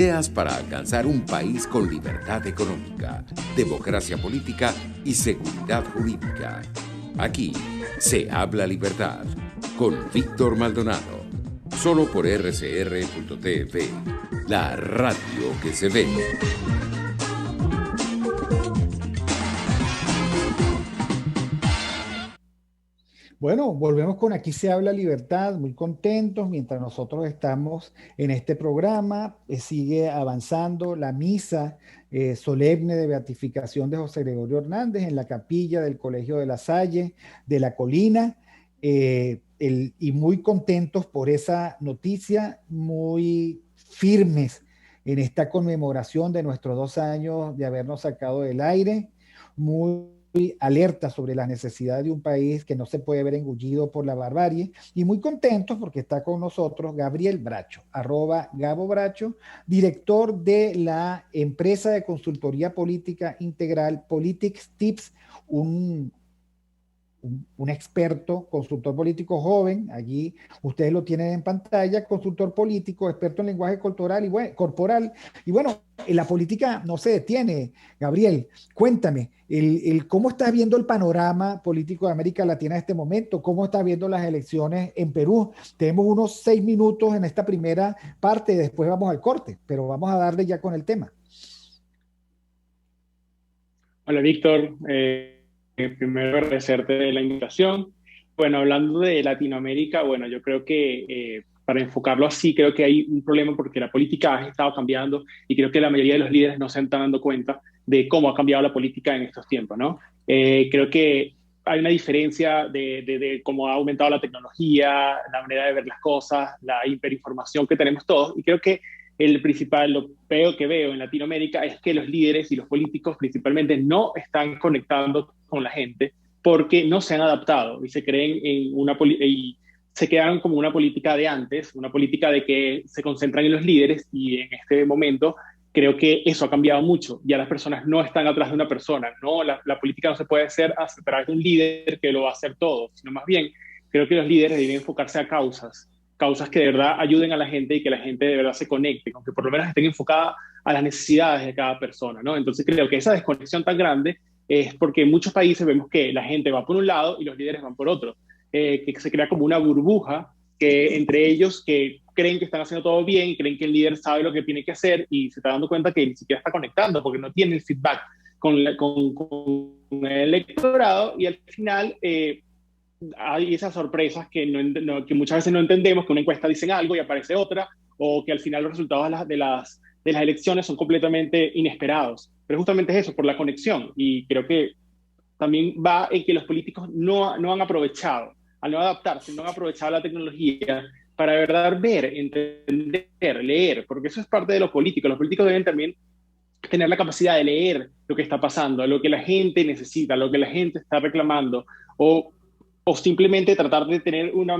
Ideas para alcanzar un país con libertad económica, democracia política y seguridad jurídica. Aquí se habla libertad con Víctor Maldonado, solo por rcr.tv, la radio que se ve. Bueno, volvemos con Aquí se habla libertad, muy contentos mientras nosotros estamos en este programa. Sigue avanzando la misa solemne de beatificación de José Gregorio Hernández en la capilla del Colegio de la Salle de la Colina. Y muy contentos por esa noticia, muy firmes en esta conmemoración de nuestros 2 años de habernos sacado del aire, muy alerta sobre la necesidad de un país que no se puede ver engullido por la barbarie, y muy contentos porque está con nosotros Gabriel Bracho, @Gabo Bracho, director de la empresa de consultoría política integral Politics Tips, un, un experto, consultor político joven. Allí ustedes lo tienen en pantalla, consultor político, experto en lenguaje corporal corporal. Y bueno, la política no se detiene. Gabriel, cuéntame, ¿cómo estás viendo el panorama político de América Latina en este momento? ¿Cómo estás viendo las elecciones en Perú? Tenemos unos 6 minutos en esta primera parte, después vamos al corte, pero vamos a darle ya con el tema. Hola Víctor, primero agradecerte la invitación. Bueno, hablando de Latinoamérica, bueno, yo creo que para enfocarlo así, creo que hay un problema porque la política ha estado cambiando y creo que la mayoría de los líderes no se están dando cuenta de cómo ha cambiado la política en estos tiempos, ¿no? Creo que hay una diferencia de cómo ha aumentado la tecnología, la manera de ver las cosas, la hiperinformación que tenemos todos, y creo que el principal, lo peor que veo en Latinoamérica es que los líderes y los políticos principalmente no están conectando con la gente porque no se han adaptado y se creen en y se quedaron como una política de antes, una política de que se concentran en los líderes, y en este momento creo que eso ha cambiado mucho. Ya las personas no están atrás de una persona, no, la política no se puede hacer a través de un líder que lo va a hacer todo, sino más bien creo que los líderes deben enfocarse a causas que de verdad ayuden a la gente y que la gente de verdad se conecte, aunque por lo menos estén enfocadas a las necesidades de cada persona, ¿no? Entonces creo que esa desconexión tan grande es porque en muchos países vemos que la gente va por un lado y los líderes van por otro, que se crea como una burbuja que entre ellos que creen que están haciendo todo bien, creen que el líder sabe lo que tiene que hacer y se está dando cuenta que ni siquiera está conectando porque no tiene el feedback con el electorado, y al final hay esas sorpresas que, que muchas veces no entendemos, que una encuesta dicen algo y aparece otra, o que al final los resultados de las elecciones son completamente inesperados. Pero justamente es eso, por la conexión. Y creo que también va en que los políticos no han aprovechado, al no adaptarse, no han aprovechado la tecnología para de verdad ver, entender, leer, porque eso es parte de los políticos. Los políticos deben también tener la capacidad de leer lo que está pasando, lo que la gente necesita, lo que la gente está reclamando, o o simplemente tratar de tener una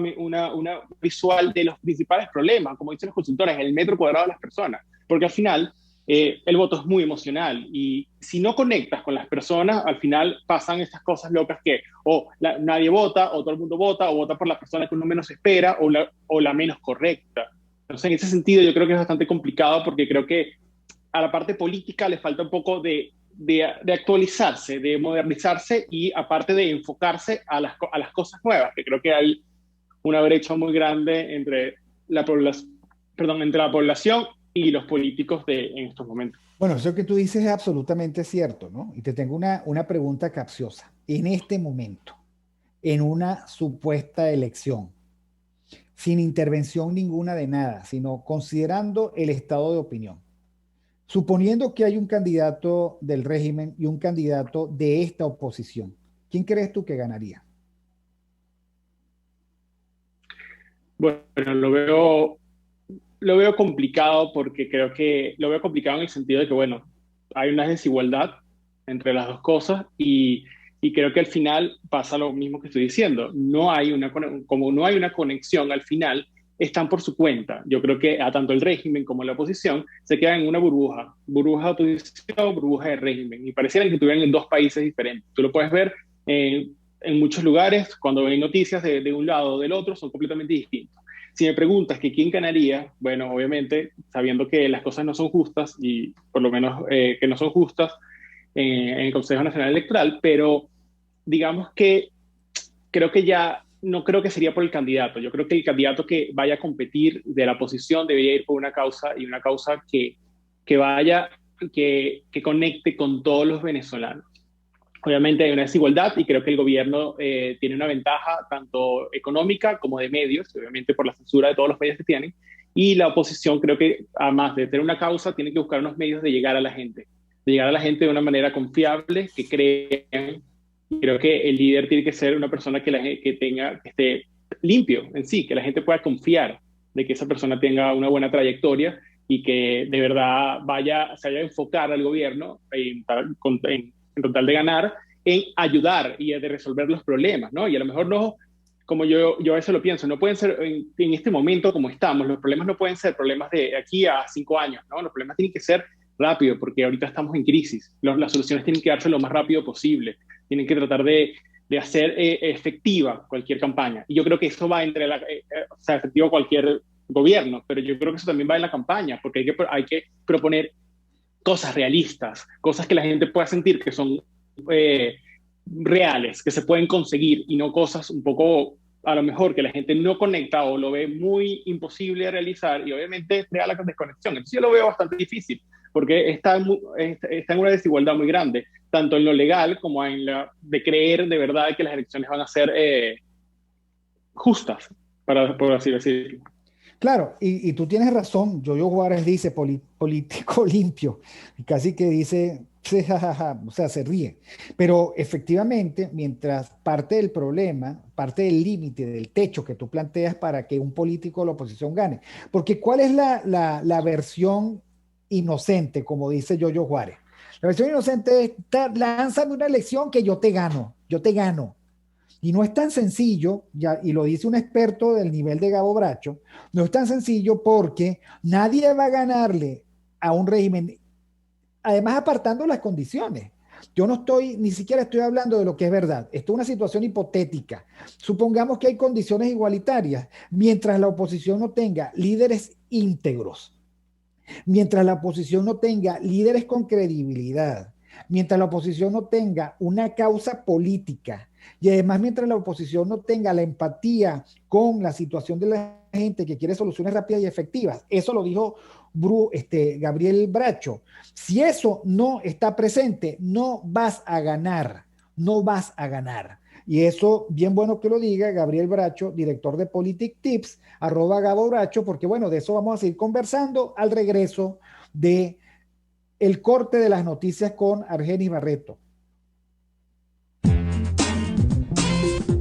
visual de los principales problemas, como dicen los consultores, el metro cuadrado de las personas, porque al final el voto es muy emocional, y si no conectas con las personas, al final pasan estas cosas locas que nadie vota, o todo el mundo vota, o vota por la persona que uno menos espera, o la menos correcta. Entonces, en ese sentido, yo creo que es bastante complicado porque creo que a la parte política le falta un poco de actualizarse, de modernizarse, y aparte de enfocarse a las cosas nuevas, que creo que hay una brecha muy grande entre entre la población y los políticos en estos momentos. Bueno, eso que tú dices es absolutamente cierto, ¿no? Y te tengo una pregunta capciosa. En este momento, en una supuesta elección, sin intervención ninguna de nada, sino considerando el estado de opinión, suponiendo que hay un candidato del régimen y un candidato de esta oposición, ¿quién crees tú que ganaría? Bueno, lo veo complicado porque creo que lo veo complicado en el sentido de que, bueno, hay una desigualdad entre las dos cosas, y creo que al final pasa lo mismo que estoy diciendo. Como no hay una conexión al final, están por su cuenta. Yo creo que a tanto el régimen como la oposición se quedan en una burbuja de oposición, burbuja de régimen, y pareciera que estuvieran en dos países diferentes. Tú lo puedes ver en muchos lugares, cuando ven noticias de un lado o del otro, son completamente distintos. Si me preguntas que quién ganaría, bueno, obviamente, sabiendo que las cosas no son justas, y por lo menos que no son justas en el Consejo Nacional Electoral, pero digamos que creo que ya no creo que sería por el candidato. Yo creo que el candidato que vaya a competir de la oposición debería ir por una causa, y una causa que vaya, que conecte con todos los venezolanos. Obviamente hay una desigualdad y creo que el gobierno tiene una ventaja tanto económica como de medios, obviamente por la censura de todos los medios que tienen, y la oposición creo que además de tener una causa tiene que buscar unos medios de llegar a la gente, de una manera confiable, que crean. Creo que el líder tiene que ser una persona que esté limpio en sí, que la gente pueda confiar de que esa persona tenga una buena trayectoria y que de verdad se vaya a enfocar al gobierno en tratar de ganar, en ayudar y de resolver los problemas, ¿no? Y a lo mejor no, como yo a veces lo pienso, no pueden ser en este momento como estamos, los problemas no pueden ser problemas de aquí a 5 años, ¿no? Los problemas tienen que ser rápido, porque ahorita estamos en crisis. Las soluciones tienen que darse lo más rápido posible. Tienen que tratar de hacer efectiva cualquier campaña. Y yo creo que eso va efectiva cualquier gobierno, pero yo creo que eso también va en la campaña, porque hay que proponer cosas realistas, cosas que la gente pueda sentir que son reales, que se pueden conseguir, y no cosas un poco, a lo mejor, que la gente no conecta o lo ve muy imposible de realizar, y obviamente crea la desconexión. Entonces yo lo veo bastante difícil, porque está en una desigualdad muy grande, tanto en lo legal como en de creer de verdad que las elecciones van a ser justas, por así decirlo. Claro, y tú tienes razón. Yoyo Juárez dice político limpio, y casi que dice, sí, jajaja, o sea, se ríe. Pero efectivamente, mientras parte del problema, parte del límite, del techo que tú planteas para que un político de la oposición gane, porque ¿cuál es la versión inocente, como dice Yoyo Juárez? La versión inocente es, lánzame una elección que yo te gano. Y no es tan sencillo, y lo dice un experto del nivel de Gabo Bracho, no es tan sencillo porque nadie va a ganarle a un régimen, además apartando las condiciones. Yo ni siquiera estoy hablando de lo que es verdad. Esto es una situación hipotética. Supongamos que hay condiciones igualitarias, mientras la oposición no tenga líderes íntegros, mientras la oposición no tenga líderes con credibilidad, mientras la oposición no tenga una causa política, y además mientras la oposición no tenga la empatía con la situación de la gente que quiere soluciones rápidas y efectivas. Eso lo dijo Gabriel Bracho. Si eso no está presente, no vas a ganar. Y eso, bien bueno que lo diga Gabriel Bracho, director de Politic Tips, @Gabo Bracho, porque bueno, de eso vamos a seguir conversando al regreso de el corte de las noticias con Argenis Barreto.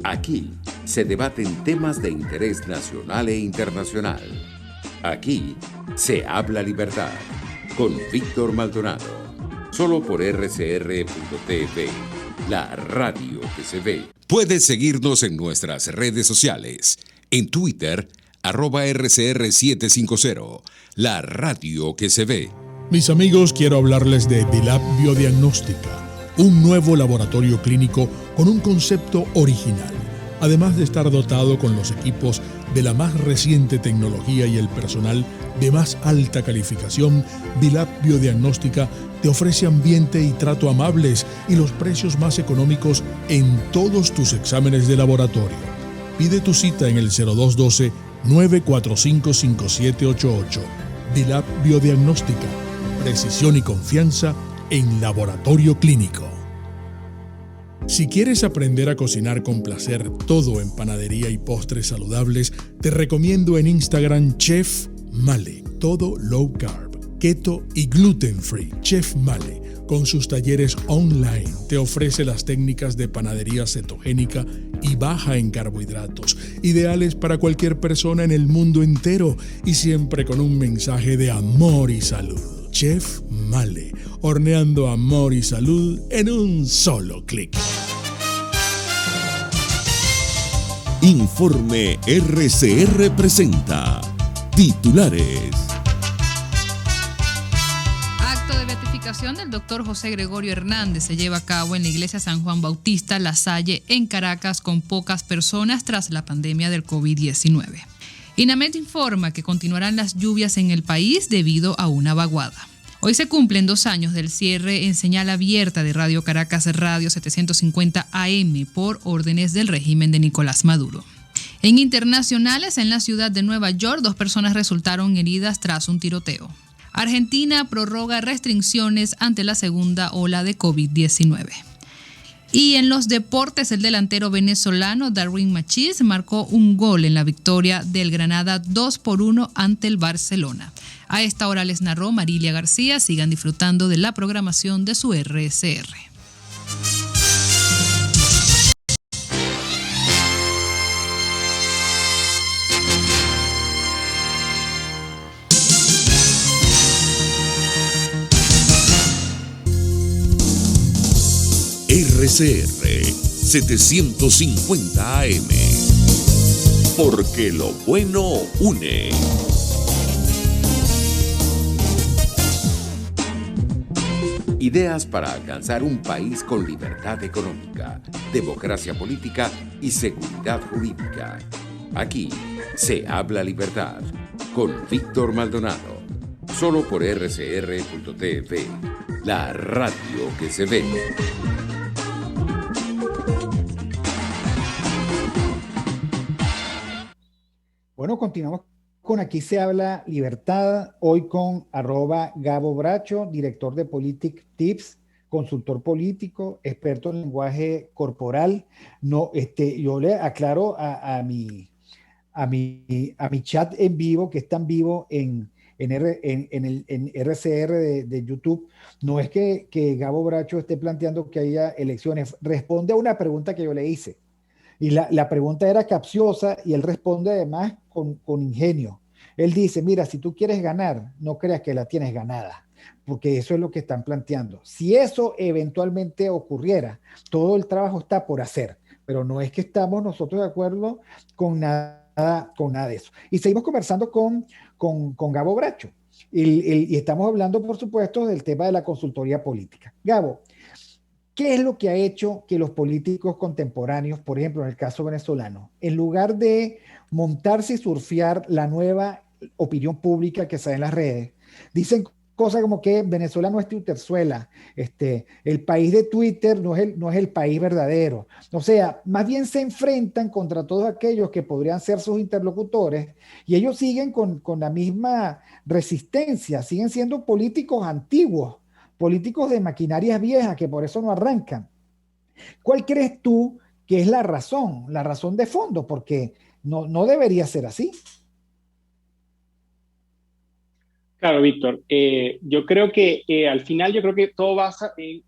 Aquí se debaten temas de interés nacional e internacional. Aquí se habla libertad con Víctor Maldonado. Solo por RCR.tv, la radio que se ve. Puedes seguirnos en nuestras redes sociales. En Twitter, @RCR750, la radio que se ve. Mis amigos, quiero hablarles de Dilab Biodiagnóstica, un nuevo laboratorio clínico con un concepto original. Además de estar dotado con los equipos de la más reciente tecnología y el personal de más alta calificación, Dilab Biodiagnóstica te ofrece ambiente y trato amables y los precios más económicos en todos tus exámenes de laboratorio. Pide tu cita en el 0212-945-5788. Dilab Biodiagnóstica, precisión y confianza en laboratorio clínico. Si quieres aprender a cocinar con placer todo en panadería y postres saludables, te recomiendo en Instagram Chef Male, todo low carb, keto y gluten free. Chef Male, con sus talleres online, te ofrece las técnicas de panadería cetogénica y baja en carbohidratos, ideales para cualquier persona en el mundo entero y siempre con un mensaje de amor y salud. Chef Male, horneando amor y salud en un solo clic. Informe RCR presenta titulares. Acto de beatificación del doctor José Gregorio Hernández se lleva a cabo en la iglesia San Juan Bautista La Salle en Caracas con pocas personas tras la pandemia del COVID-19. INAMET informa que continuarán las lluvias en el país debido a una vaguada. Hoy se cumplen 2 años del cierre en señal abierta de Radio Caracas Radio 750 AM por órdenes del régimen de Nicolás Maduro. En internacionales, en la ciudad de Nueva York, 2 personas resultaron heridas tras un tiroteo. Argentina prorroga restricciones ante la segunda ola de COVID-19. Y en los deportes, el delantero venezolano Darwin Machís marcó un gol en la victoria del Granada 2-1 ante el Barcelona. A esta hora les narró Marilia García. Sigan disfrutando de la programación de su RSR. RCR 750 AM. Porque lo bueno une. Ideas para alcanzar un país con libertad económica, democracia política y seguridad jurídica. Aquí se habla libertad con Víctor Maldonado. Solo por rcr.tv, la radio que se ve. Bueno, continuamos con Aquí se habla libertad, hoy con @Gabo Bracho, director de Politic Tips, consultor político, experto en lenguaje corporal. No, yo le aclaro a mi chat en vivo, que es tan vivo en RCR de YouTube. No es que Gabo Bracho esté planteando que haya elecciones, responde a una pregunta que yo le hice. Y la pregunta era capciosa y él responde además con ingenio. Él dice, mira, si tú quieres ganar, no creas que la tienes ganada, porque eso es lo que están planteando. Si eso eventualmente ocurriera, todo el trabajo está por hacer, pero no es que estamos nosotros de acuerdo con nada de eso. Y seguimos conversando con Gabo Bracho. Y estamos hablando, por supuesto, del tema de la consultoría política. Gabo, ¿qué es lo que ha hecho que los políticos contemporáneos, por ejemplo, en el caso venezolano, en lugar de montarse y surfear la nueva opinión pública que sale en las redes, dicen cosas como que Venezuela no es Twitterzuela, el país de Twitter no es el país verdadero? O sea, más bien se enfrentan contra todos aquellos que podrían ser sus interlocutores y ellos siguen con la misma resistencia, siguen siendo políticos antiguos, políticos de maquinarias viejas que por eso no arrancan. ¿Cuál crees tú que es la razón de fondo? Porque no debería ser así. Claro, Víctor. Yo creo que al final yo creo que todo basa en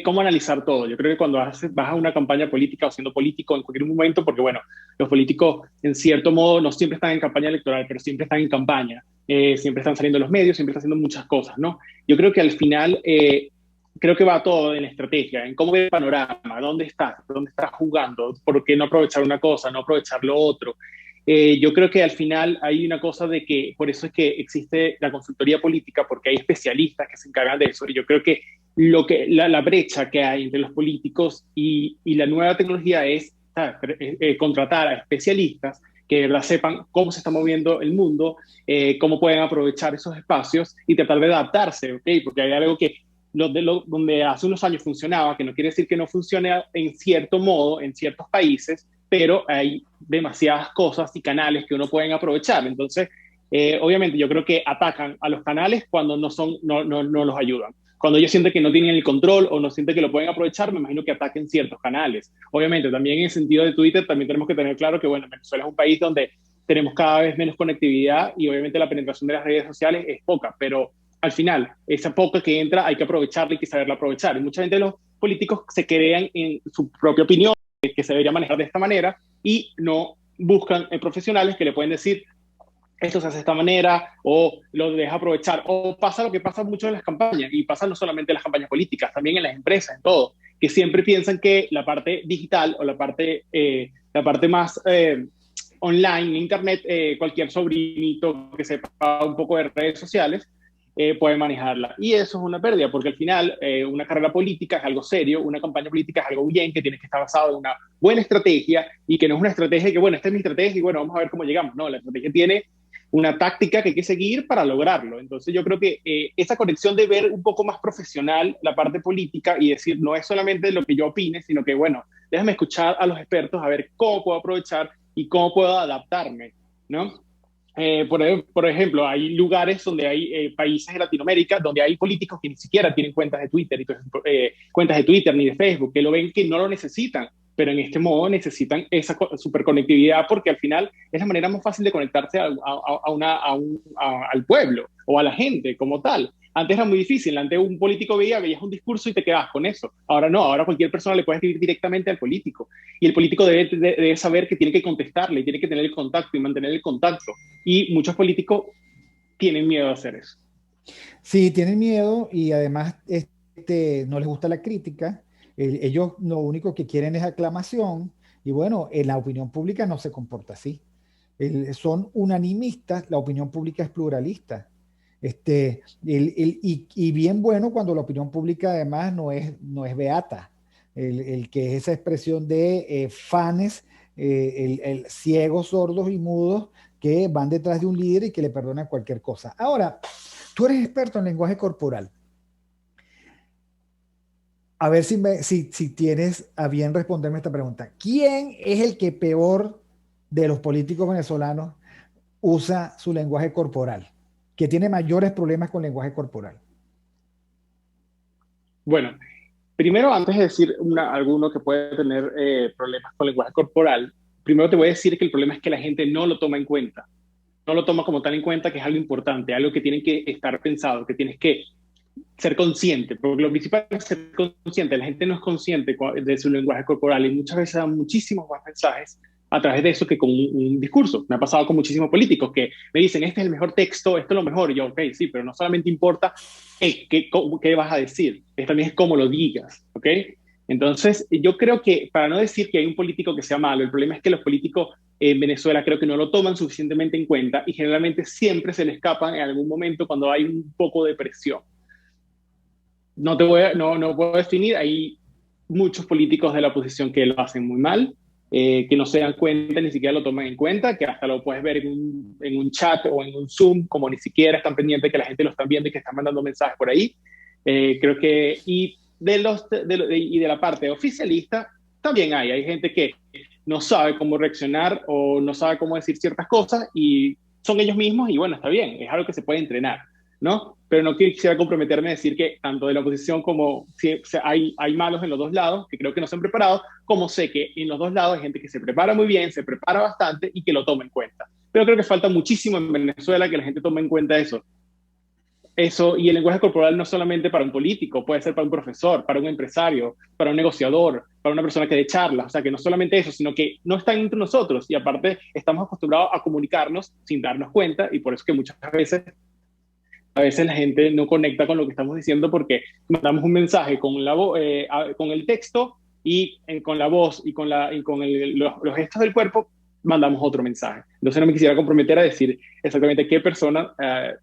cómo analizar todo. Yo creo que cuando vas a una campaña política o siendo político en cualquier momento, porque bueno, los políticos en cierto modo no siempre están en campaña electoral, pero siempre están en campaña, siempre están saliendo en los medios, siempre están haciendo muchas cosas, ¿no? Yo creo que al final creo que va todo en la estrategia, en cómo ver el panorama, dónde estás jugando, por qué no aprovechar una cosa, no aprovechar lo otro. Yo creo que al final hay una cosa de que, por eso es que existe la consultoría política, porque hay especialistas que se encargan de eso, y yo creo que la brecha que hay entre los políticos y la nueva tecnología es contratar a especialistas que de verdad sepan cómo se está moviendo el mundo, cómo pueden aprovechar esos espacios y tratar de adaptarse, ¿okay? Porque hay algo que donde hace unos años funcionaba, que no quiere decir que no funcione en cierto modo en ciertos países, pero hay demasiadas cosas y canales que uno pueden aprovechar. Entonces, obviamente yo creo que atacan a los canales cuando no los ayudan. Cuando ellos sienten que no tienen el control o no sienten que lo pueden aprovechar, me imagino que ataquen ciertos canales. Obviamente, también en el sentido de Twitter, también tenemos que tener claro que, bueno, Venezuela es un país donde tenemos cada vez menos conectividad y obviamente la penetración de las redes sociales es poca, pero al final, esa poca que entra hay que aprovecharla y hay que saberla aprovechar. Y mucha gente de los políticos se crean en su propia opinión, que se debería manejar de esta manera, y no buscan profesionales que le pueden decir esto se hace de esta manera, o lo deja aprovechar, o pasa lo que pasa mucho en las campañas, y pasa no solamente en las campañas políticas, también en las empresas, en todo, que siempre piensan que la parte digital o la parte más online, internet, cualquier sobrinito que sepa un poco de redes sociales, puede manejarla. Y eso es una pérdida, porque al final una carrera política es algo serio, una campaña política es algo bien, que tiene que estar basado en una buena estrategia y que no es una estrategia que, bueno, esta es mi estrategia y bueno, vamos a ver cómo llegamos. No, la estrategia tiene una táctica que hay que seguir para lograrlo. Entonces yo creo que esa conexión de ver un poco más profesional la parte política y decir, no es solamente lo que yo opine, sino que, bueno, déjame escuchar a los expertos a ver cómo puedo aprovechar y cómo puedo adaptarme, ¿no? Por ejemplo, hay lugares donde hay países de Latinoamérica donde hay políticos que ni siquiera tienen cuentas de Twitter, cuentas de Twitter ni de Facebook, que lo ven que no lo necesitan, pero en este modo necesitan esa superconectividad porque al final es la manera más fácil de conectarse al pueblo o a la gente como tal. Antes era muy difícil, antes un político veías un discurso y te quedabas con eso. Ahora no, ahora cualquier persona le puede escribir directamente al político. Y el político debe saber que tiene que contestarle, tiene que tener el contacto y mantener el contacto. Y muchos políticos tienen miedo de hacer eso. Sí, tienen miedo y además no les gusta la crítica. Ellos lo único que quieren es aclamación y bueno, en la opinión pública no se comporta así. Son unanimistas, la opinión pública es pluralista. Y bien bueno cuando la opinión pública además no es beata, que es esa expresión de fans, ciegos, sordos y mudos que van detrás de un líder y que le perdonan cualquier cosa. Ahora, tú eres experto en lenguaje corporal. A ver si tienes a bien responderme esta pregunta. ¿Quién es el que peor de los políticos venezolanos usa su lenguaje corporal? Que tiene mayores problemas con lenguaje corporal. Bueno, primero, antes de decir alguno que puede tener problemas con lenguaje corporal, primero te voy a decir que el problema es que la gente no lo toma en cuenta. No lo toma como tal en cuenta, que es algo importante, algo que tiene que estar pensado, que tienes que ser consciente, porque lo principal es ser consciente. La gente no es consciente de su lenguaje corporal y muchas veces dan muchísimos más mensajes a través de eso que con un discurso. Me ha pasado con muchísimos políticos que me dicen, este es el mejor texto, esto es lo mejor. Y yo, ok, sí, pero no solamente importa qué vas a decir, también es cómo lo digas, ¿ok? Entonces, yo creo que, para no decir que hay un político que sea malo, el problema es que los políticos en Venezuela creo que no lo toman suficientemente en cuenta y generalmente siempre se le escapan en algún momento cuando hay un poco de presión. No puedo definir, hay muchos políticos de la oposición que lo hacen muy mal, que no se dan cuenta, ni siquiera lo toman en cuenta, que hasta lo puedes ver en un chat o en un Zoom, como ni siquiera están pendientes que la gente lo está viendo y que están mandando mensajes por ahí. Creo que, y de la parte oficialista, también hay gente que no sabe cómo reaccionar o no sabe cómo decir ciertas cosas y son ellos mismos y bueno, está bien, es algo que se puede entrenar, ¿no? Pero no quisiera comprometerme a decir que tanto de la oposición como hay malos en los dos lados, que creo que no se han preparado, como sé que en los dos lados hay gente que se prepara muy bien, se prepara bastante y que lo toma en cuenta. Pero creo que falta muchísimo en Venezuela que la gente tome en cuenta eso. Eso, y el lenguaje corporal no solamente para un político, puede ser para un profesor, para un empresario, para un negociador, para una persona que dé charlas. O sea, que no solamente eso, sino que no están entre nosotros y aparte estamos acostumbrados a comunicarnos sin darnos cuenta y por eso que muchas veces la gente no conecta con lo que estamos diciendo porque mandamos un mensaje con con el texto y con la voz y con los gestos del cuerpo mandamos otro mensaje. Entonces no me quisiera comprometer a decir exactamente qué persona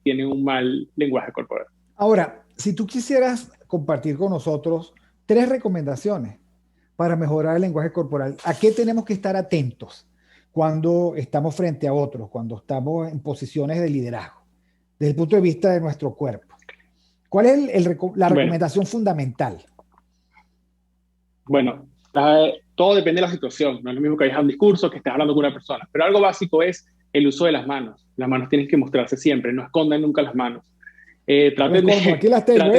tiene un mal lenguaje corporal. Ahora, si tú quisieras compartir con nosotros 3 recomendaciones para mejorar el lenguaje corporal, ¿a qué tenemos que estar atentos cuando estamos frente a otros, cuando estamos en posiciones de liderazgo, desde el punto de vista de nuestro cuerpo? ¿Cuál es la recomendación fundamental? Bueno, todo depende de la situación. No es lo mismo que hayas un discurso que estés hablando con una persona. Pero algo básico es el uso de las manos. Las manos tienen que mostrarse siempre. No escondan nunca las manos. Aquí las tengo.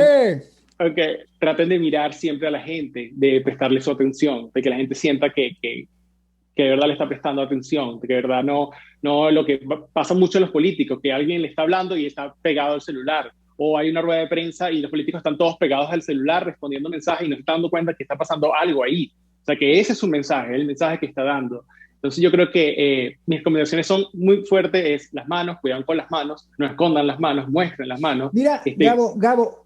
Traten de mirar siempre a la gente, de prestarle su atención, de que la gente sienta que de verdad le está prestando atención, de que de verdad no lo que pasa mucho en los políticos, que alguien le está hablando y está pegado al celular. O hay una rueda de prensa y los políticos están todos pegados al celular respondiendo mensajes y no se están dando cuenta que está pasando algo ahí. O sea, que ese es su mensaje, el mensaje que está dando. Entonces yo creo que mis recomendaciones son muy fuertes, es las manos, cuidan con las manos, no escondan las manos, muestren las manos. Mira, Gabo,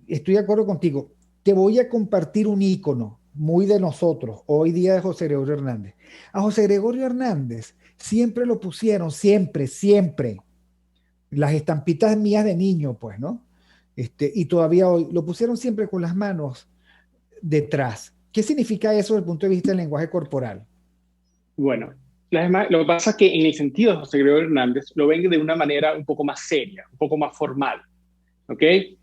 estoy de acuerdo contigo. Te voy a compartir un ícono muy de nosotros, hoy día de José Gregorio Hernández. A José Gregorio Hernández siempre lo pusieron, siempre, Las estampitas mías de niño, pues, ¿no? Y todavía hoy lo pusieron siempre con las manos detrás. ¿Qué significa eso desde el punto de vista del lenguaje corporal? Bueno, lo que pasa es que en el sentido de José Gregorio Hernández lo ven de una manera un poco más seria, un poco más formal, ¿ok?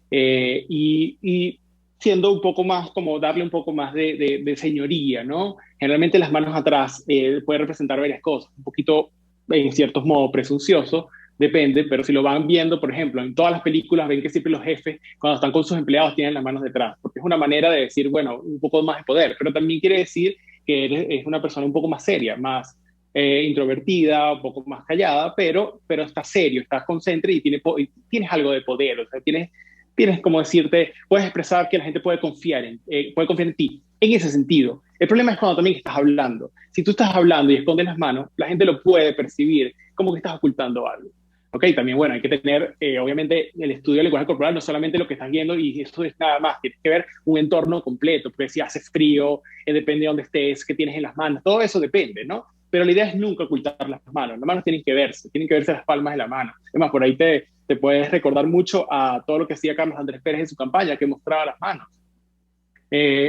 Y siendo un poco más, como darle un poco más de señoría, ¿no? Generalmente las manos atrás pueden representar varias cosas, un poquito, en ciertos modos, presuncioso, depende, pero si lo van viendo, por ejemplo, en todas las películas ven que siempre los jefes, cuando están con sus empleados, tienen las manos detrás, porque es una manera de decir, bueno, un poco más de poder, pero también quiere decir que es una persona un poco más seria, más introvertida, un poco más callada, pero estás serio, estás consciente y tienes algo de poder, o sea, tienes como decirte, puedes expresar que la gente puede confiar en ti, en ese sentido. El problema es cuando también estás hablando. Si tú estás hablando y escondes las manos, la gente lo puede percibir como que estás ocultando algo. Ok, también, bueno, hay que tener, obviamente, el estudio del lenguaje corporal, no solamente lo que estás viendo y eso es nada más, tienes que ver un entorno completo, porque si hace frío, depende de dónde estés, qué tienes en las manos, todo eso depende, ¿no? Pero la idea es nunca ocultar las manos tienen que verse las palmas de la mano. Además, por ahí te puedes recordar mucho a todo lo que hacía Carlos Andrés Pérez en su campaña, que mostraba las manos.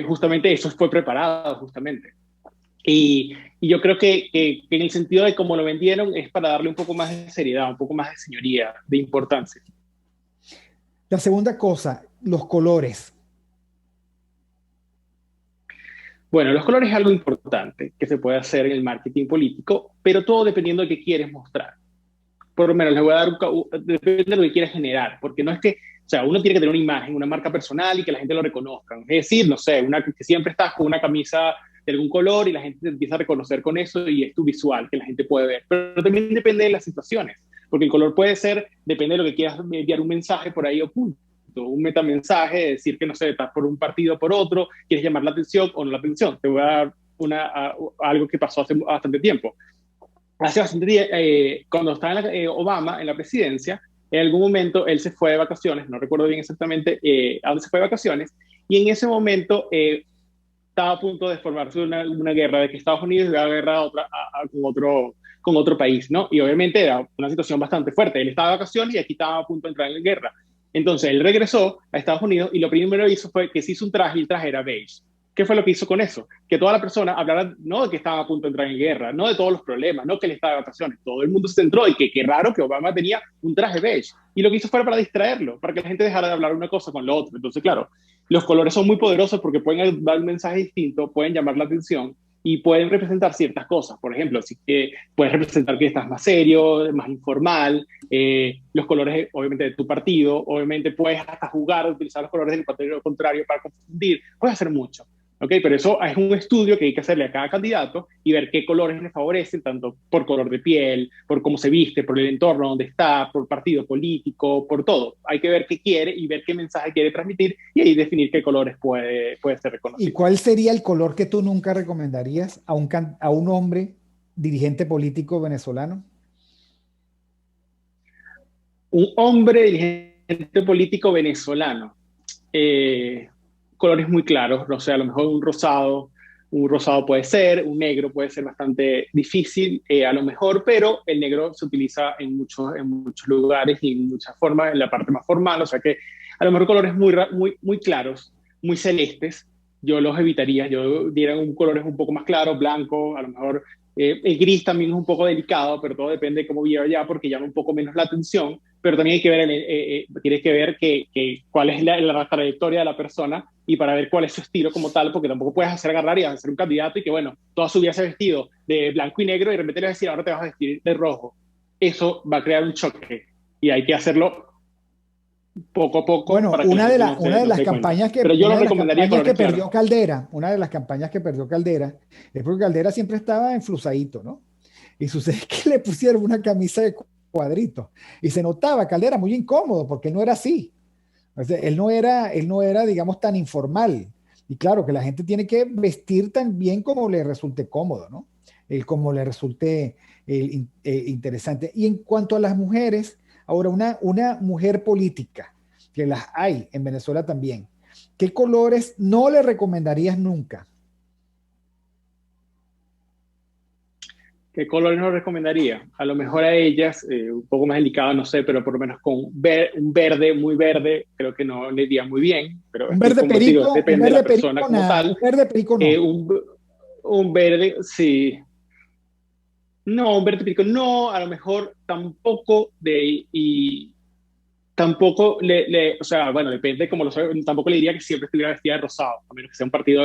Justamente eso fue preparado, justamente. Y yo creo que en el sentido de cómo lo vendieron es para darle un poco más de seriedad, un poco más de señoría, de importancia. La segunda cosa, los colores. Bueno, los colores es algo importante que se puede hacer en el marketing político, pero todo dependiendo de qué quieres mostrar. Por lo menos les voy a dar depende de lo que quieras generar, porque no es que, o sea, uno tiene que tener una imagen, una marca personal y que la gente lo reconozca. Es decir, no sé, que siempre estás con una camisa de algún color y la gente te empieza a reconocer con eso y es tu visual que la gente puede ver. Pero también depende de las situaciones, porque el color puede ser, depende de lo que quieras enviar un mensaje por ahí oculto, un metamensaje, decir que, no sé, estás por un partido o por otro, quieres llamar la atención o no la atención. Te voy a dar algo que pasó hace bastante tiempo. Hace bastante días, cuando estaba Obama en la presidencia, en algún momento él se fue de vacaciones, no recuerdo bien exactamente a dónde se fue de vacaciones, y en ese momento estaba a punto de formarse una guerra, de que Estados Unidos iba a guerra con otro país, ¿no? Y obviamente era una situación bastante fuerte. Él estaba de vacaciones y aquí estaba a punto de entrar en guerra. Entonces él regresó a Estados Unidos y lo primero que hizo fue que se hizo un traje y el traje era beige. ¿Qué fue lo que hizo con eso? Que toda la persona hablara no de que estaba a punto de entrar en guerra, no de todos los problemas, no que él estaba de vacaciones. Todo el mundo se centró y que qué raro que Obama tenía un traje beige. Y lo que hizo fue para distraerlo, para que la gente dejara de hablar una cosa con lo otro. Entonces, claro, los colores son muy poderosos porque pueden dar un mensaje distinto, pueden llamar la atención y pueden representar ciertas cosas. Por ejemplo, si que puedes representar que estás más serio, más informal, los colores obviamente de tu partido, obviamente puedes hasta jugar, utilizar los colores del partido contrario para confundir, puedes hacer mucho. ¿Ok? Pero eso es un estudio que hay que hacerle a cada candidato y ver qué colores le favorecen, tanto por color de piel, por cómo se viste, por el entorno donde está, por partido político, por todo. Hay que ver qué quiere y ver qué mensaje quiere transmitir y ahí definir qué colores puede ser reconocido. ¿Y cuál sería el color que tú nunca recomendarías a un hombre dirigente político venezolano? Un hombre dirigente político venezolano. Colores muy claros, o sea, a lo mejor un rosado puede ser, un negro puede ser bastante difícil, a lo mejor, pero el negro se utiliza en muchos lugares y en muchas formas, en la parte más formal, o sea que a lo mejor colores muy claros, muy celestes, yo los evitaría, yo diría un colores un poco más claro, blanco, a lo mejor el gris también es un poco delicado, pero todo depende de cómo viva allá porque llama un poco menos la atención, pero también hay que ver, tienes que ver cuál es la trayectoria de la persona y para ver cuál es su estilo como tal, porque tampoco puedes agarrar y hacer un candidato y que, bueno, toda su vida se ha vestido de blanco y negro y de repente le vas a decir, ahora te vas a vestir de rojo. Eso va a crear un choque y hay que hacerlo poco a poco. Bueno, para que una de las campañas que, pero yo lo recomendaría que perdió Caldera, una de las campañas que perdió Caldera, es porque Caldera siempre estaba enflusadito, ¿no? Y sucede que le pusieron una camisa de cuadritos y se notaba Caldera muy incómodo porque él no era así. O sea, él no era, digamos, tan informal. Y claro, que la gente tiene que vestir tan bien como le resulte cómodo, ¿no? Como le resulte interesante. Y en cuanto a las mujeres, ahora una mujer política, que las hay en Venezuela también, ¿qué colores no le recomendarías nunca? ¿Qué colores nos recomendaría? A lo mejor a ellas, un poco más delicado, no sé, pero por lo menos con un verde, muy verde, creo que no le iría muy bien, pero Un es que, verde como te digo, perico, un depende de verde la persona perico como nada, tal. un verde perico Eh, no. un, un verde, sí. No, un verde perico, no, a lo mejor tampoco y tampoco o sea, bueno, depende como lo sabe, tampoco le diría que siempre estuviera vestida de rosado, a menos que sea un partido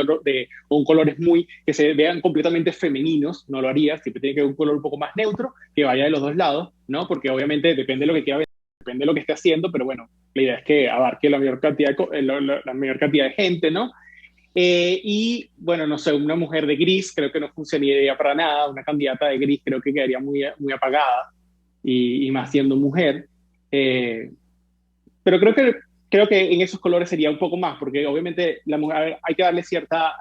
o un colores muy, que se vean completamente femeninos, no lo haría, siempre tiene que ser un color un poco más neutro, que vaya de los dos lados, ¿no? Porque obviamente depende de lo que quiera ver, depende de lo que esté haciendo, pero bueno, la idea es que abarque la mayor cantidad la mayor cantidad de gente, ¿no? Y bueno, no sé, una mujer de gris creo que no funcionaría para nada, una candidata de gris creo que quedaría muy, muy apagada y más siendo mujer. Eh, pero creo que en esos colores sería un poco más, porque obviamente la mujer, a ver, hay que darle cierta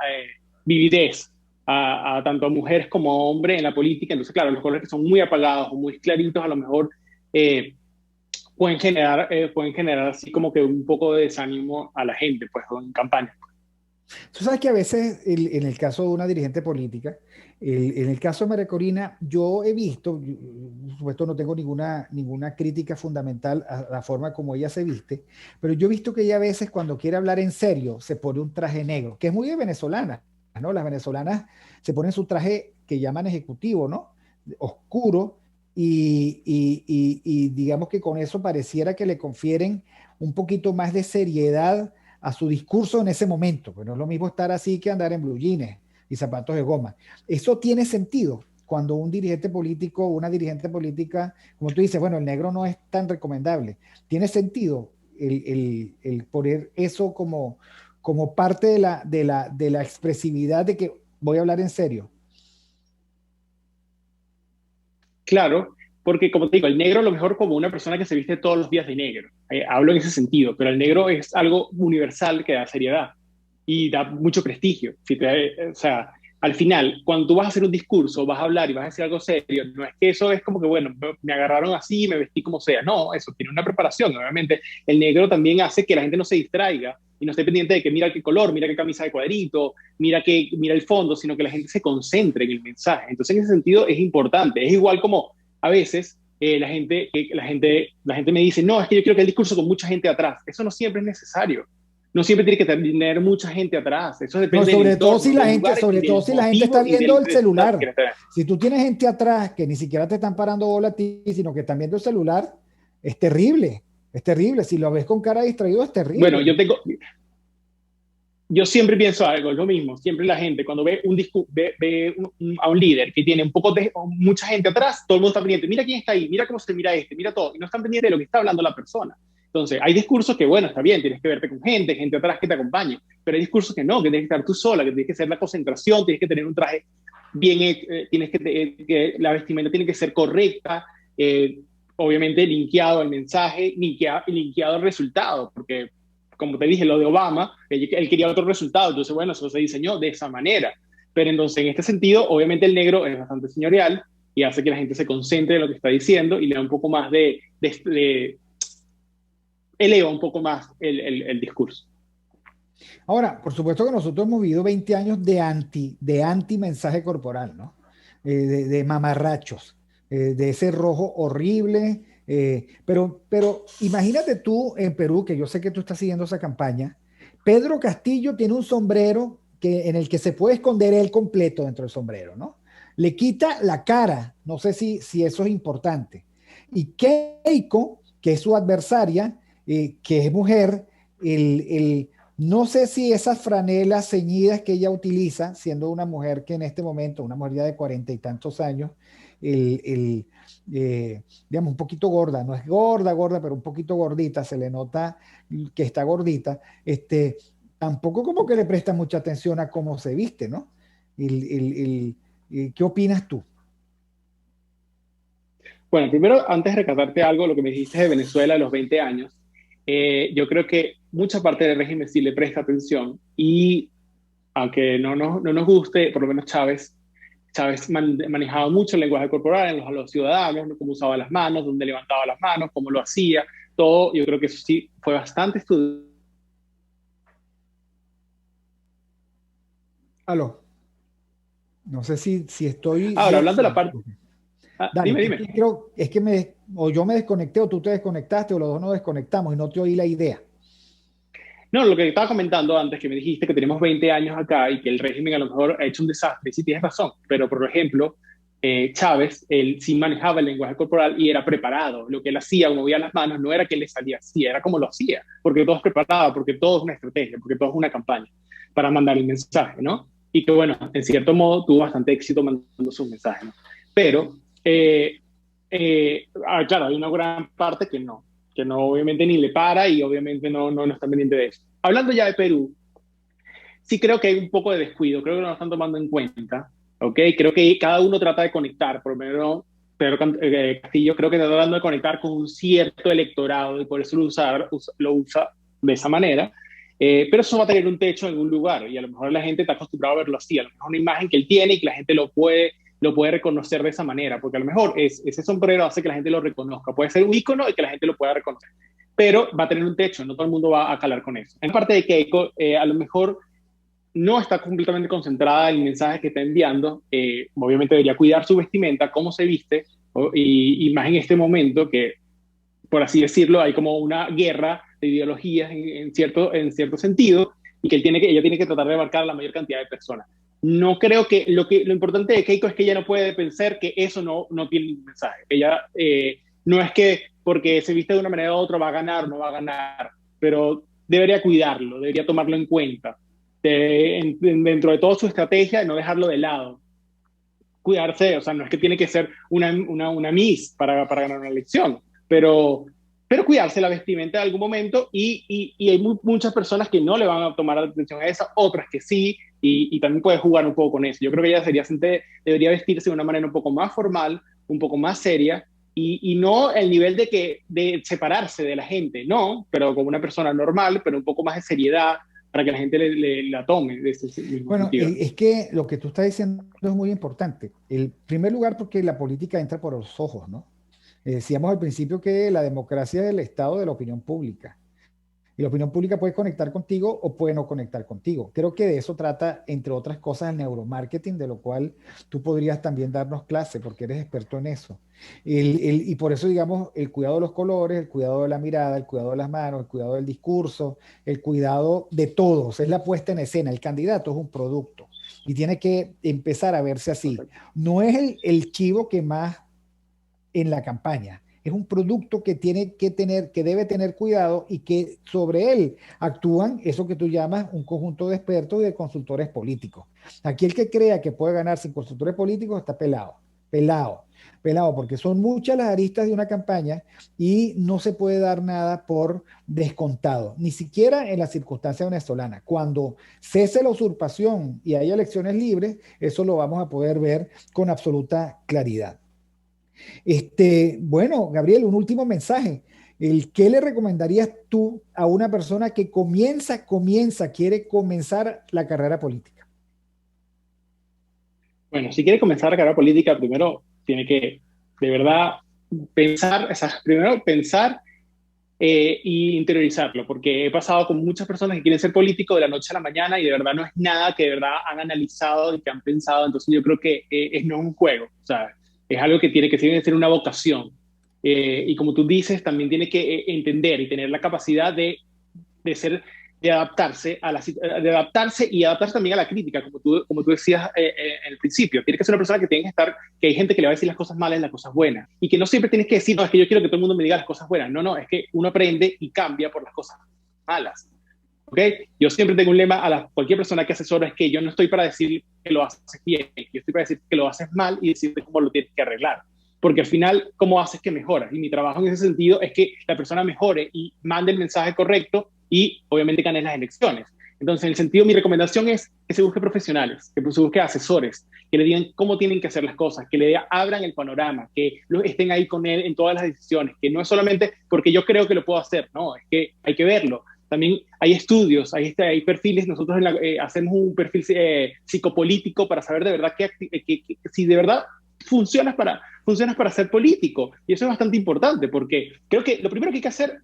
vividez a tanto a mujeres como a hombres en la política. Entonces, claro, los colores que son muy apagados o muy claritos a lo mejor eh, pueden generar así como que un poco de desánimo a la gente, pues, en campaña. Tú sabes que a veces, en el caso de una dirigente política, en el caso de María Corina, yo he visto, por supuesto no tengo ninguna crítica fundamental a la forma como ella se viste, pero yo he visto que ella a veces cuando quiere hablar en serio se pone un traje negro, que es muy de venezolana, ¿no? Las venezolanas se ponen su traje que llaman ejecutivo, ¿no? Oscuro, y digamos que con eso pareciera que le confieren un poquito más de seriedad a su discurso en ese momento. Pues no es lo mismo estar así que andar en blue jeans y zapatos de goma. Eso tiene sentido cuando un dirigente político o una dirigente política, como tú dices, bueno, el negro no es tan recomendable. Tiene sentido el poner eso como parte de la expresividad de que voy a hablar en serio. Claro, porque como te digo, el negro a lo mejor como una persona que se viste todos los días de negro. Hablo en ese sentido, pero el negro es algo universal que da seriedad y da mucho prestigio. O sea, al final, cuando tú vas a hacer un discurso, vas a hablar y vas a decir algo serio, no es que eso es como que, bueno, me agarraron así, me vestí como sea. No, eso tiene una preparación. Obviamente, el negro también hace que la gente no se distraiga y no esté pendiente de que mira qué color, mira qué camisa de cuadrito, mira el fondo, sino que la gente se concentre en el mensaje. Entonces, en ese sentido, es importante. Es igual como a veces la gente me dice, no, es que yo quiero que el discurso con mucha gente atrás. Eso no siempre es necesario. No siempre tiene que tener mucha gente atrás. Eso No, depende del sobre todo si entorno, la del gente, lugar y sobre todo del si la gente está motivo y viendo del el resultado que celular. quiere tener. Si tú tienes gente atrás que ni siquiera te están parando bola a ti, sino que están viendo el celular, es terrible. Es terrible. Si lo ves con cara distraído, es Bueno, terrible. yo siempre pienso algo, es lo mismo. Siempre la gente, cuando ve, a un líder que tiene mucha gente atrás, todo el mundo está pendiente. Mira quién está ahí, mira cómo se mira mira todo. Y no están pendientes de lo que está hablando la persona. Entonces, hay discursos que, bueno, está bien, tienes que verte con gente atrás que te acompañe. Pero hay discursos que no, que tienes que estar tú sola, que tienes que hacer la concentración, tienes que tener un traje bien, que la vestimenta tiene que ser correcta, obviamente linkeado al mensaje, linkeado al resultado, porque como te dije, lo de Obama, él quería otro resultado, entonces bueno, eso se diseñó de esa manera. Pero entonces en este sentido, obviamente el negro es bastante señorial y hace que la gente se concentre en lo que está diciendo y le da un poco más eleva un poco más el discurso. Ahora, por supuesto que nosotros hemos vivido 20 años de anti mensaje corporal, ¿no? De mamarrachos, de ese rojo horrible. Pero imagínate tú en Perú, que yo sé que tú estás siguiendo esa campaña. Pedro Castillo tiene un sombrero en el que se puede esconder él completo dentro del sombrero, ¿no? Le quita la cara, no sé si eso es importante. Y Keiko, que es su adversaria, que es mujer, no sé si esas franelas ceñidas que ella utiliza, siendo una mujer que en este momento, una mujer ya de 40 y tantos años, el, el, digamos, un poquito gorda, no es gorda, gorda, pero un poquito gordita, se le nota que está gordita, tampoco como que le presta mucha atención a cómo se viste, ¿no? ¿Qué opinas tú? Bueno, primero, antes de recordarte algo, lo que me dijiste de Venezuela de los 20 años, yo creo que mucha parte del régimen sí le presta atención y aunque no nos guste, por lo menos Chávez manejaba mucho el lenguaje corporal a los ciudadanos, ¿no? Cómo usaba las manos, dónde levantaba las manos, cómo lo hacía, todo, yo creo que eso sí fue bastante estudiado. Aló, no sé si estoy Ahora, bien hablando de la solo. parte, Dale, Dime, es dime. que creo, es que o yo me desconecté o tú te desconectaste o los dos nos desconectamos y no te oí la idea. No, lo que estaba comentando antes, que me dijiste que tenemos 20 años acá y que el régimen a lo mejor ha hecho un desastre, sí tienes razón, pero por ejemplo, Chávez, él sí manejaba el lenguaje corporal y era preparado. Lo que él hacía, movía las manos, no era que le salía así, era como lo hacía, porque todo es preparado, porque todo es una estrategia, porque todo es una campaña para mandar el mensaje, ¿no? Y que bueno, en cierto modo tuvo bastante éxito mandando sus mensajes, ¿no? Pero, claro, hay una gran parte que no obviamente ni le para y obviamente no está pendiente de eso. Hablando ya de Perú, sí creo que hay un poco de descuido, creo que no lo están tomando en cuenta, ¿ok? Creo que cada uno trata de conectar, por lo menos Pedro Castillo creo que está tratando de conectar con un cierto electorado y por eso lo usa de esa manera, pero eso va a tener un techo en un lugar y a lo mejor la gente está acostumbrada a verlo así, a lo mejor una imagen que él tiene y que la gente lo puede reconocer de esa manera, porque a lo mejor ese sombrero hace que la gente lo reconozca, puede ser un ícono y que la gente lo pueda reconocer, pero va a tener un techo, no todo el mundo va a calar con eso. En parte de Keiko, a lo mejor no está completamente concentrada en el mensaje que está enviando, obviamente debería cuidar su vestimenta, cómo se viste, y más en este momento que, por así decirlo, hay como una guerra de ideologías en cierto sentido, y que ella tiene que tratar de abarcar a la mayor cantidad de personas. No creo que lo importante de Keiko es que ella no puede pensar que eso no tiene ningún mensaje. Ella no es que porque se viste de una manera u otra va a ganar o no va a ganar, pero debería cuidarlo, debería tomarlo en cuenta dentro de toda su estrategia, no dejarlo de lado. Cuidarse, o sea, no es que tiene que ser una Miss para ganar una elección, pero cuidarse la vestimenta en algún momento y hay muchas personas que no le van a tomar atención a esa, otras que sí, y también puede jugar un poco con eso. Yo creo que ella debería vestirse de una manera un poco más formal, un poco más seria, y no el nivel de separarse de la gente, no, pero como una persona normal, pero un poco más de seriedad, para que la gente la tome de ese mismo Bueno, sentido. es que lo que tú estás diciendo es muy importante. En primer lugar, porque la política entra por los ojos, ¿no? Decíamos al principio que la democracia es el estado de la opinión pública. Y la opinión pública puede conectar contigo o puede no conectar contigo. Creo que de eso trata, entre otras cosas, el neuromarketing, de lo cual tú podrías también darnos clase, porque eres experto en eso. Y por eso, digamos, el cuidado de los colores, el cuidado de la mirada, el cuidado de las manos, el cuidado del discurso, el cuidado de todos, es la puesta en escena. El candidato es un producto y tiene que empezar a verse así. No es el chivo que más en la campaña. Es un producto que tiene que tener, que debe tener cuidado y que sobre él actúan eso que tú llamas un conjunto de expertos y de consultores políticos. Aquí el que crea que puede ganar sin consultores políticos está pelado, pelado, pelado, porque son muchas las aristas de una campaña y no se puede dar nada por descontado, ni siquiera en la circunstancia venezolana. Cuando cese la usurpación y haya elecciones libres, eso lo vamos a poder ver con absoluta claridad. Bueno, Gabriel, un último mensaje. ¿Qué le recomendarías tú a una persona que quiere comenzar la carrera política? Bueno, si quiere comenzar la carrera política, primero tiene que, de verdad, primero pensar y interiorizarlo, porque he pasado con muchas personas que quieren ser políticos de la noche a la mañana y de verdad no es nada que de verdad han analizado y que han pensado, entonces yo creo que no es un juego, o sea, es algo que tiene que ser una vocación. Y como tú dices, también tiene que entender y tener la capacidad de de adaptarse de adaptarse y adaptarse también a la crítica, como tú decías en el principio. Tiene que ser una persona que tiene que estar, que hay gente que le va a decir las cosas malas y las cosas buenas. Y que no siempre tienes que decir, no, es que yo quiero que todo el mundo me diga las cosas buenas. No, es que uno aprende y cambia por las cosas malas. ¿Okay? Yo siempre tengo un lema cualquier persona que asesoro, es que yo no estoy para decir que lo haces bien, yo estoy para decir que lo haces mal y decirte cómo lo tienes que arreglar. Porque al final, ¿cómo haces que mejoras? Y mi trabajo en ese sentido es que la persona mejore y mande el mensaje correcto y obviamente ganes las elecciones. Entonces, en el sentido, mi recomendación es que se busque profesionales, que se busque asesores, que le digan cómo tienen que hacer las cosas, que le abran el panorama, que estén ahí con él en todas las decisiones, que no es solamente porque yo creo que lo puedo hacer, no, es que hay que verlo. También hay estudios, hay perfiles, nosotros hacemos un perfil psicopolítico para saber de verdad que si de verdad funcionas para ser político. Y eso es bastante importante porque creo que lo primero que hay que hacer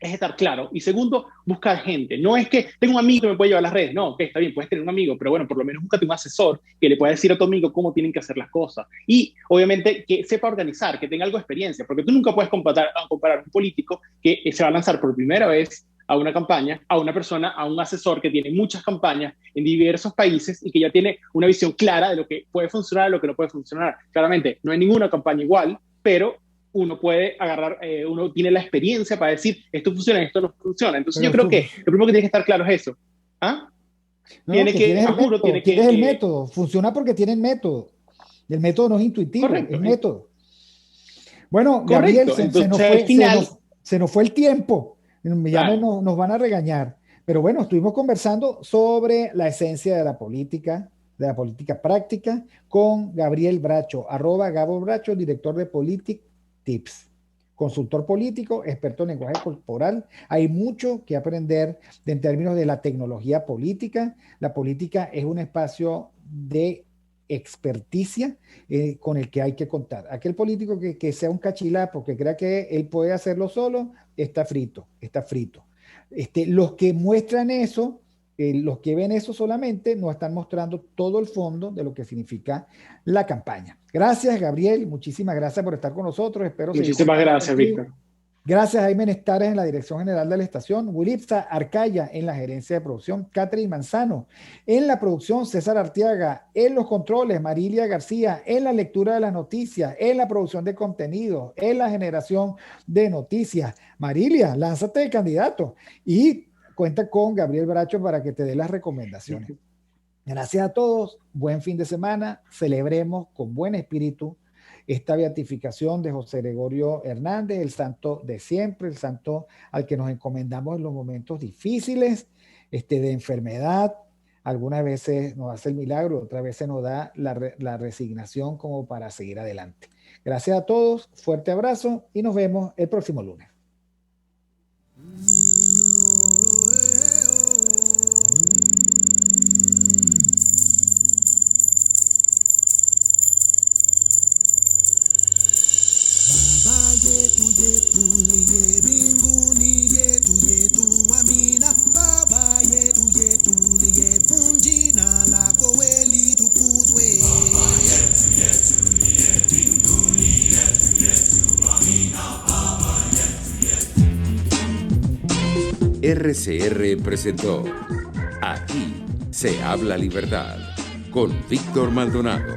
es estar claro. Y segundo, buscar gente. No es que tengo un amigo que me puede llevar a las redes. No, ok, está bien, puedes tener un amigo, pero bueno, por lo menos búscate un asesor que le pueda decir a tu amigo cómo tienen que hacer las cosas. Y obviamente que sepa organizar, que tenga algo de experiencia, porque tú nunca puedes comparar un político que se va a lanzar por primera vez a una campaña, a una persona, a un asesor que tiene muchas campañas en diversos países y que ya tiene una visión clara de lo que puede funcionar y lo que no puede funcionar. Claramente, no hay ninguna campaña igual, pero uno puede agarrar, uno tiene la experiencia para decir, esto funciona, esto no funciona. Entonces yo creo que lo primero que tiene que estar claro es eso. ¿Ah? No, tienes el método, funciona porque tienen método. Y el método no es intuitivo, es método. Bueno, Gabriel, se nos fue el tiempo. Ya nos van a regañar. Pero bueno, estuvimos conversando sobre la esencia de la política práctica, con Gabriel Bracho, @GaboBracho, director de PoliticTips, consultor político, experto en lenguaje corporal. Hay mucho que aprender en términos de la tecnología política. La política es un espacio de experticia con el que hay que contar. Aquel político que sea un cachilapo, que crea que él puede hacerlo solo, está frito. Los que muestran eso, los que ven eso solamente, no están mostrando todo el fondo de lo que significa la campaña. Gracias, Gabriel. Muchísimas gracias por estar con nosotros. Muchísimas gracias, Víctor. Gracias a Jaime Nestares en la dirección general de la estación, Wilipsa Arcaya en la gerencia de producción, Catherine Manzano en la producción, César Arteaga en los controles, Marilia García en la lectura de las noticias, en la producción de contenido, en la generación de noticias. Marilia, lánzate de candidato y cuenta con Gabriel Bracho para que te dé las recomendaciones. Gracias a todos, buen fin de semana, celebremos con buen espíritu esta beatificación de José Gregorio Hernández, el santo de siempre, el santo al que nos encomendamos en los momentos difíciles de enfermedad. Algunas veces nos hace el milagro, otras veces nos da la resignación como para seguir adelante. Gracias a todos, fuerte abrazo y nos vemos el próximo lunes. RCR presentó Aquí se habla libertad con Víctor Maldonado,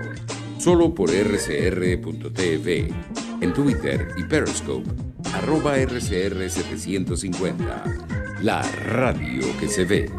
solo por rcr.tv, en Twitter y Periscope, @RCR750, la radio que se ve.